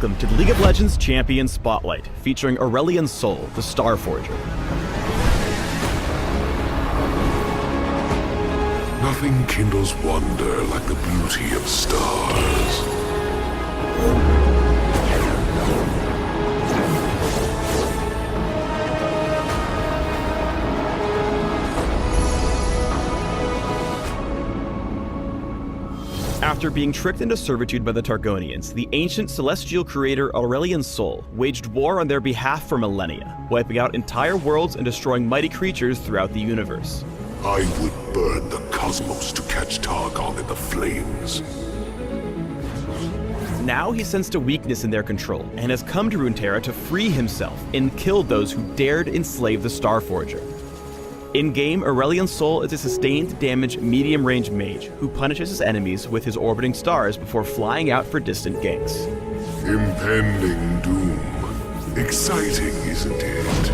Welcome to the League of Legends Champion Spotlight, featuring Aurelion Sol, the Star Forger. Nothing kindles wonder like the beauty of stars. After being tricked into servitude by the Targonians, the ancient celestial creator Aurelion Sol waged war on their behalf for millennia, wiping out entire worlds and destroying mighty creatures throughout the universe. I would burn the cosmos to catch Targon in the flames. Now he sensed a weakness in their control, and has come to Runeterra to free himself and kill those who dared enslave the Star Forger. In-game, Aurelion Sol is a sustained damage medium-range mage who punishes his enemies with his orbiting stars before flying out for distant ganks. Impending doom. Exciting, isn't it?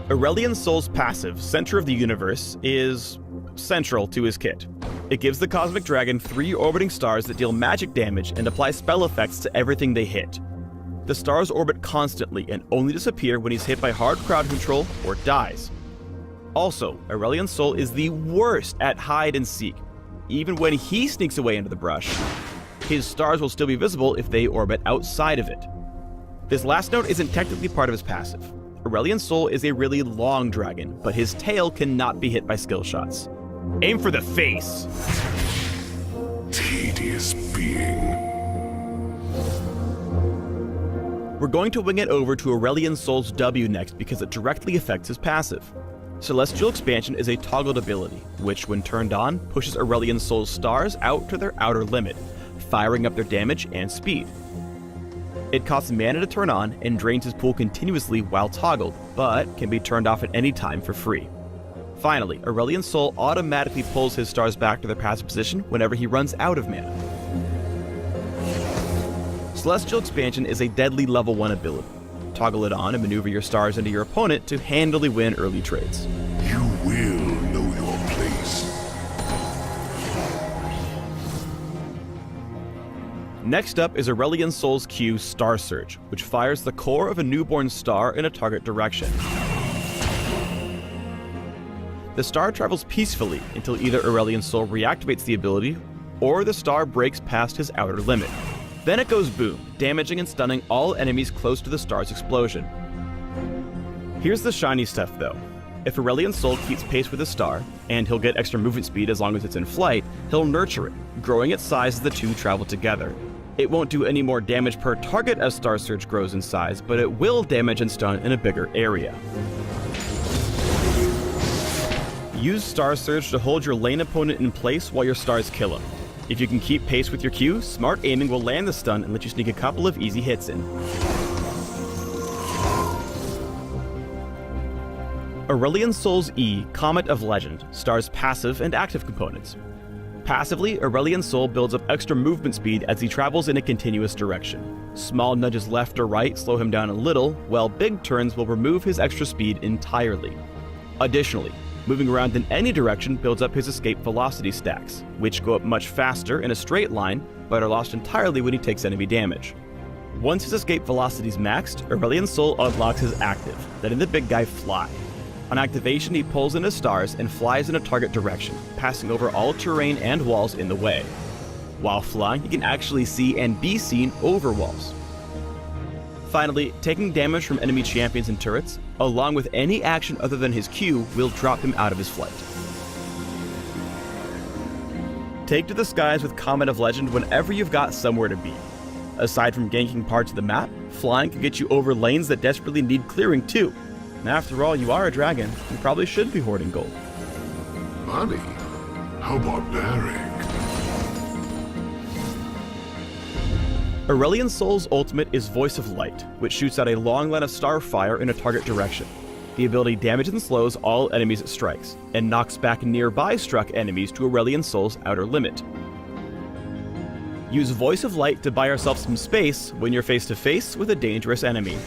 Aurelion Sol's passive, Center of the Universe, is central to his kit. It gives the Cosmic Dragon 3 orbiting stars that deal magic damage and apply spell effects to everything they hit. The stars orbit constantly and only disappear when he's hit by hard crowd control or dies. Also, Aurelion Sol is the worst at hide and seek. Even when he sneaks away into the brush, his stars will still be visible if they orbit outside of it. This last note isn't technically part of his passive. Aurelion Sol is a really long dragon, but his tail cannot be hit by skill shots. Aim for the face! Tedious being. We're going to wing it over to Aurelion Sol's W next because it directly affects his passive. Celestial Expansion is a toggled ability, which when turned on, pushes Aurelion Sol's stars out to their outer limit, firing up their damage and speed. It costs mana to turn on and drains his pool continuously while toggled, but can be turned off at any time for free. Finally, Aurelion Sol automatically pulls his stars back to their passive position whenever he runs out of mana. Celestial Expansion is a deadly level 1 ability. Toggle it on and maneuver your stars into your opponent to handily win early trades. You will know your place. Next up is Aurelion Sol's Q, Star Surge, which fires the core of a newborn star in a target direction. The star travels peacefully until either Aurelion Sol reactivates the ability, or the star breaks past his outer limit. Then it goes boom, damaging and stunning all enemies close to the star's explosion. Here's the shiny stuff though. If Aurelion Sol keeps pace with the star, and he'll get extra movement speed as long as it's in flight, he'll nurture it, growing its size as the two travel together. It won't do any more damage per target as Star Surge grows in size, but it will damage and stun in a bigger area. Use Star Surge to hold your lane opponent in place while your stars kill him. If you can keep pace with your Q, smart aiming will land the stun and let you sneak a couple of easy hits in. Aurelion Sol's E, Comet of Legend, stars passive and active components. Passively, Aurelion Sol builds up extra movement speed as he travels in a continuous direction. Small nudges left or right slow him down a little, while big turns will remove his extra speed entirely. Additionally, moving around in any direction builds up his escape velocity stacks, which go up much faster in a straight line, but are lost entirely when he takes enemy damage. Once his escape velocity is maxed, Aurelion Sol unlocks his active, letting the big guy fly. On activation, he pulls in his stars and flies in a target direction, passing over all terrain and walls in the way. While flying, he can actually see and be seen over walls. Finally, taking damage from enemy champions and turrets, along with any action other than his Q, will drop him out of his flight. Take to the skies with Comet of Legend whenever you've got somewhere to be. Aside from ganking parts of the map, flying can get you over lanes that desperately need clearing too. And after all, you are a dragon, you probably should be hoarding gold. Money? How barbaric. Aurelion Sol's ultimate is Voice of Light, which shoots out a long line of star fire in a target direction. The ability damages and slows all enemies it strikes, and knocks back nearby struck enemies to Aurelion Sol's outer limit. Use Voice of Light to buy yourself some space when you're face to face with a dangerous enemy.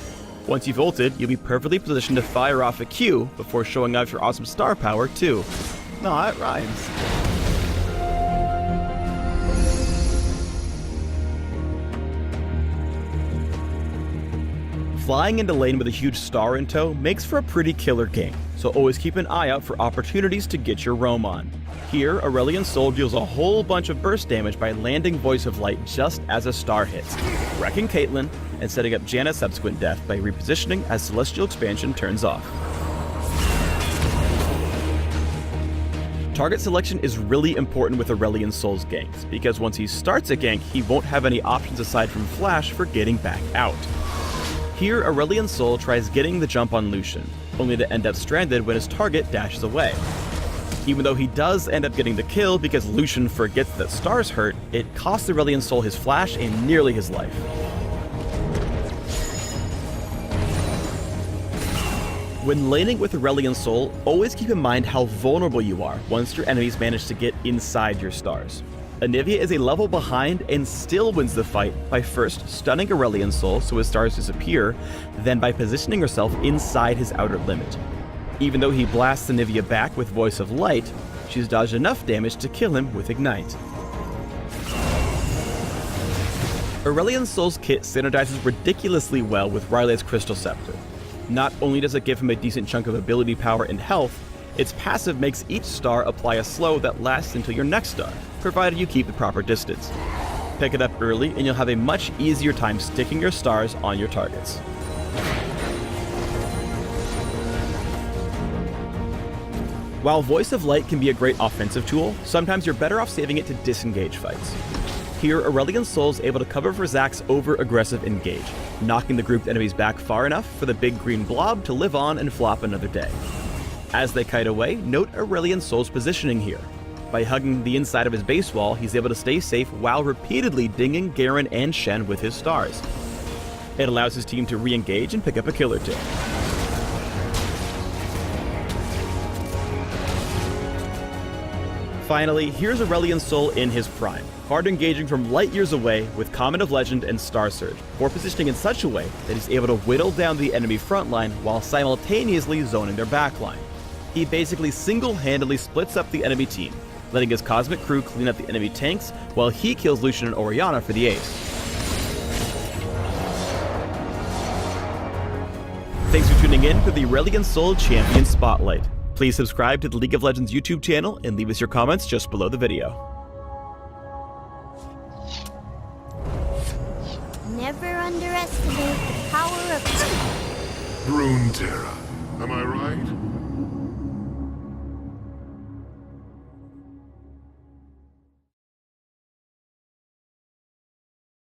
Once you've ulted, you'll be perfectly positioned to fire off a Q before showing off your awesome star power too. Nah, it rhymes. Flying into lane with a huge star in tow makes for a pretty killer game, so always keep an eye out for opportunities to get your roam on. Here, Aurelion Sol deals a whole bunch of burst damage by landing Voice of Light just as a star hits, wrecking Caitlyn and setting up Janna's subsequent death by repositioning as Celestial Expansion turns off. Target selection is really important with Aurelion Sol's ganks, because once he starts a gank, he won't have any options aside from Flash for getting back out. Here, Aurelion Sol tries getting the jump on Lucian, only to end up stranded when his target dashes away. Even though he does end up getting the kill because Lucian forgets that stars hurt, it costs Aurelion Sol his flash and nearly his life. When laning with Aurelion Sol, always keep in mind how vulnerable you are once your enemies manage to get inside your stars. Anivia is a level behind and still wins the fight by first stunning Aurelion Sol so his stars disappear, then by positioning herself inside his outer limit. Even though he blasts Anivia back with Voice of Light, she's dodged enough damage to kill him with Ignite. Aurelion Sol's kit synergizes ridiculously well with Riot's Crystal Scepter. Not only does it give him a decent chunk of ability power and health, its passive makes each star apply a slow that lasts until your next star, provided you keep the proper distance. Pick it up early and you'll have a much easier time sticking your stars on your targets. While Voice of Light can be a great offensive tool, sometimes you're better off saving it to disengage fights. Here, Aurelion Sol is able to cover for Zack's over-aggressive engage, knocking the grouped enemies back far enough for the big green blob to live on and flop another day. As they kite away, note Aurelion Sol's positioning here. By hugging the inside of his base wall, he's able to stay safe while repeatedly dinging Garen and Shen with his stars. It allows his team to re-engage and pick up a kill or two. Finally, here's Aurelion Sol in his prime, hard engaging from light years away with Comet of Legend and Star Surge, or positioning in such a way that he's able to whittle down the enemy front line while simultaneously zoning their backline. He basically single-handedly splits up the enemy team, letting his cosmic crew clean up the enemy tanks while he kills Lucian and Orianna for the ace. Thanks for tuning in to the Aurelion Sol Champion Spotlight. Please subscribe to the League of Legends YouTube channel and leave us your comments just below the video. Never underestimate the power of... Runeterra, am I right?